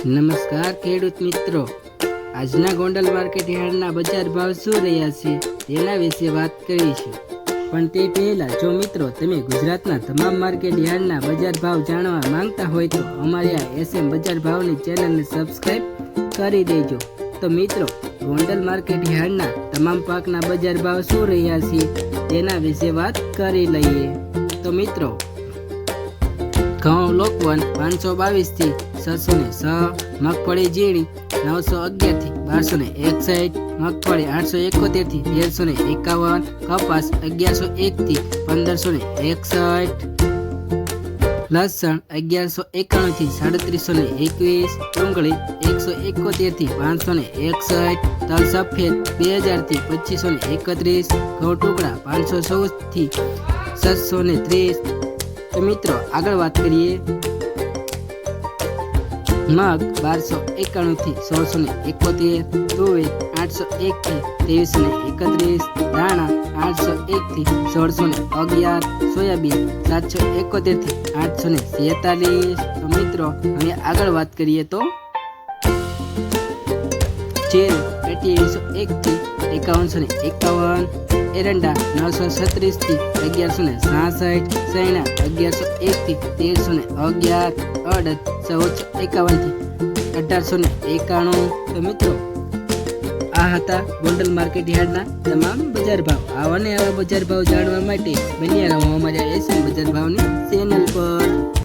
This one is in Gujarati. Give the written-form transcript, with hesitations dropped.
નમસ્કાર ખેડૂત મિત્રો, આજના ગોંડલ માર્કેટ યાર્ડના બજાર ભાવ શું રહ્યા છે તેના વિશે વાત કરીશું. પણ તે પહેલા જો મિત્રો તમે ગુજરાતના તમામ માર્કેટ યાર્ડના બજાર ભાવ જાણવા માંગતા હોય તો અમારી આ એસએમ બજાર ભાવની ચેનલને સબસ્ક્રાઇબ કરી દેજો. તો મિત્રો, ગોંડલ માર્કેટ યાર્ડના તમામ પાકના બજાર ભાવ શું રહ્યા છે તેના વિશે વાત કરી લઈએ. તો મિત્રો, ઘઉં લોકવન 522 થી 606, મગફળી ઝીણી 911 થી 1261, મગફળી 871 થી 1351, કપાસ 1101 થી 1561, લસણ 1191 થી 3721, ડુંગળી 171 થી 561, તલ સફેદ 2000 થી 2531, ઘઉં ટુકડા 514 થી 730. તો મિત્રો, આગળ વાત કરીએ. મગ 1291 થી 1671, તુવેર 801 થી 2331, ધાણા 801 થી 1611, સોયાબીન 771 થી 846. તો મિત્રો, હવે આગળ વાત કરીએ તો ચેર 2801 થી 5151, એરંડા 936 થી 1166, સૈણા 1101 થી 1311, અડદ 1451 થી 1891. તો મિત્રો, આ હતા ગોંડલ માર્કેટ યાર્ડના તમામ બજાર ભાવ. આવા ને આવા બજાર ભાવ જાણવા માટે બન્યા રહો અમારા એસએમ બજાર ભાવની ચેનલ પર.